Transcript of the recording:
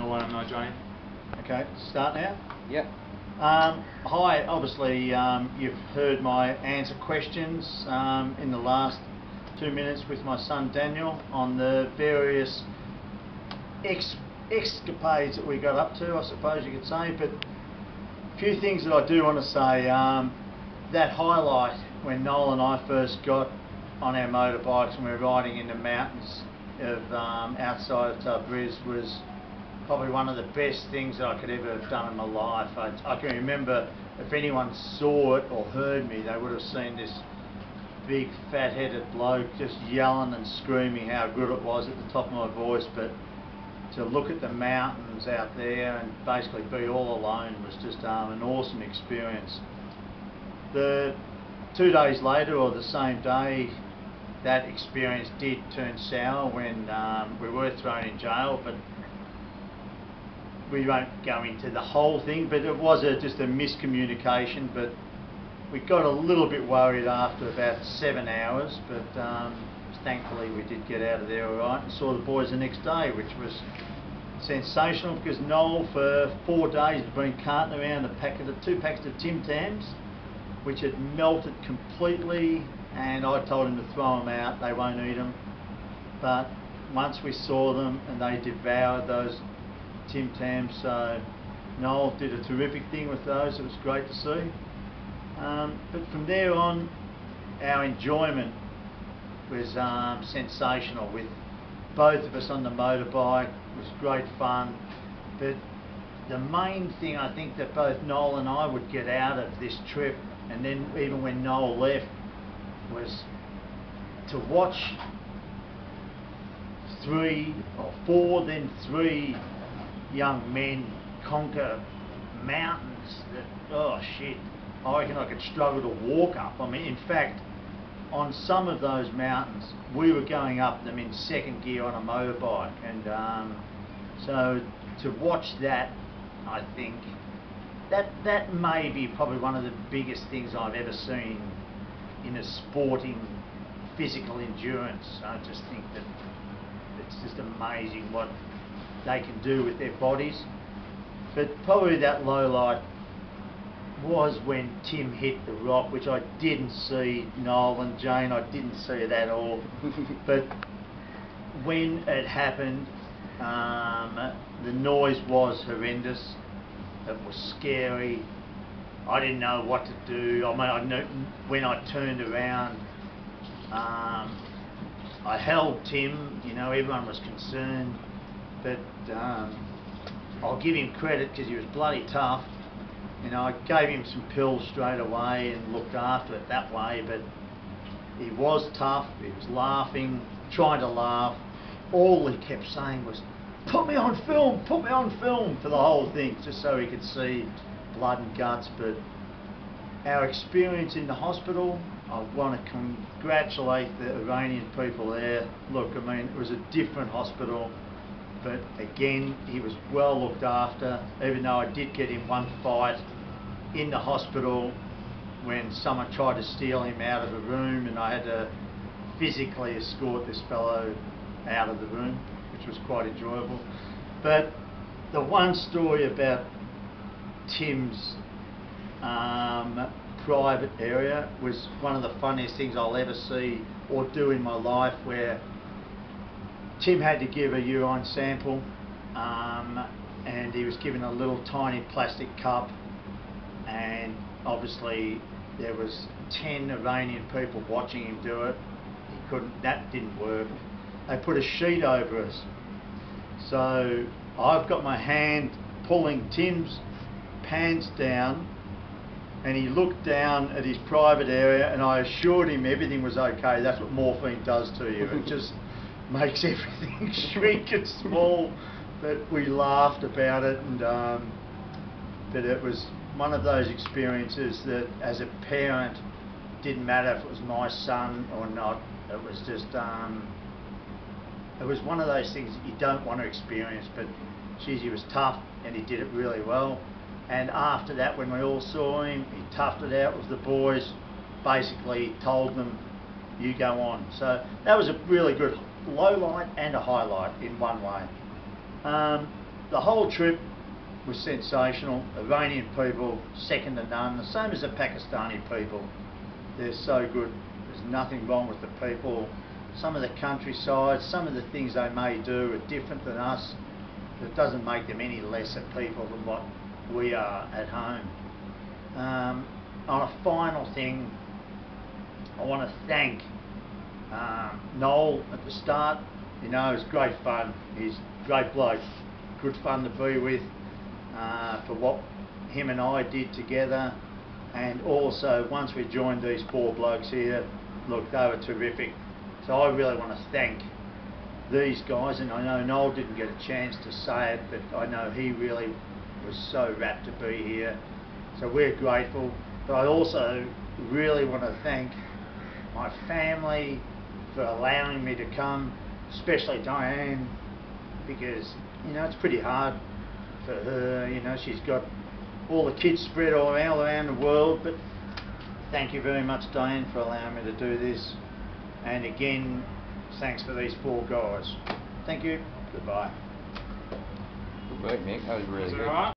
I'll let them know, Johnny. Okay, start now? Yep. Hi, obviously you've heard my answer questions in the last 2 minutes with my son Daniel on the various escapades that we got up to, I suppose you could say. But a few things that I do want to say. That highlight when Noel and I first got on our motorbikes and we were riding in the mountains of outside of Tabriz was probably one of the best things that I could ever have done in my life. I can remember, if anyone saw it or heard me, they would have seen this big fat-headed bloke just yelling and screaming how good it was at the top of my voice. But to look at the mountains out there and basically be all alone was just an awesome experience. The 2 days later, or the same day, that experience did turn sour when we were thrown in jail, but we won't go into the whole thing. But it was just a miscommunication, but we got a little bit worried after about 7 hours, but thankfully we did get out of there all right and saw the boys the next day, which was sensational because Noel for 4 days had been carting around 2 packets of Tim Tams which had melted completely, and I told him to throw them out, they won't eat them. But once we saw them and they devoured those Tim Tams, so Noel did a terrific thing with those. It was great to see. But from there on, our enjoyment was sensational with both of us on the motorbike. It was great fun. But the main thing I think that both Noel and I would get out of this trip, and then even when Noel left, was to watch 3 or 4, then 3 young men conquer mountains that, oh shit, I reckon I could struggle to walk up. I mean, in fact, on some of those mountains, we were going up them in 2nd gear on a motorbike, and so to watch that, I think that may be probably one of the biggest things I've ever seen in a sporting physical endurance. I just think that it's just amazing what they can do with their bodies. But probably that low light was when Tim hit the rock, which I didn't see. Noel and Jane, I didn't see it at all. But when it happened, the noise was horrendous. It was scary. I didn't know what to do. I mean, I know when I turned around, I held Tim. You know, everyone was concerned, but I'll give him credit because he was bloody tough. You know, I gave him some pills straight away and looked after it that way, but he was tough. He was laughing, trying to laugh. All he kept saying was, "Put me on film, put me on film," for the whole thing, just so he could see blood and guts. But our experience in the hospital, I want to congratulate the Iranian people there. Look, I mean, it was a different hospital, but again, he was well looked after, even though I did get in one fight in the hospital when someone tried to steal him out of a room, and I had to physically escort this fellow out of the room, which was quite enjoyable. But the one story about Tim's private area was one of the funniest things I'll ever see or do in my life, where Tim had to give a urine sample, and he was given a little tiny plastic cup, and obviously there was 10 Iranian people watching him do it. He couldn't, that didn't work. They put a sheet over us. So I've got my hand pulling Tim's pants down, and he looked down at his private area, and I assured him everything was okay. That's what morphine does to you. It just makes everything shrink and small. But we laughed about it, and but it was one of those experiences that, as a parent, didn't matter if it was my son or not. It was just it was one of those things that you don't want to experience. But geez, he was tough and he did it really well. And after that, when we all saw him, he toughed it out with the boys, basically told them, "You go on." So that was a really good low light and a highlight in one way. the whole trip was sensational. Iranian people, second to none. The same as the Pakistani people. They're so good. There's nothing wrong with the people. Some of the countryside, some of the things they may do are different than us. But it doesn't make them any lesser people than what we are at home. On a final thing, I want to thank Noel at the start. You know, it was great fun. He's a great bloke. Good fun to be with. For what him and I did together, and also once we joined these 4 blokes here, look, they were terrific. So I really want to thank these guys, and I know Noel didn't get a chance to say it, but I know he really was so rapt to be here. So we're grateful, but I also really want to thank my family for allowing me to come, especially Diane, because, you know, it's pretty hard for her. You know, she's got all the kids spread all around the world, but thank you very much, Diane, for allowing me to do this. And again, thanks for these 4 guys. Thank you. Goodbye. Good work, Nick. That was really good.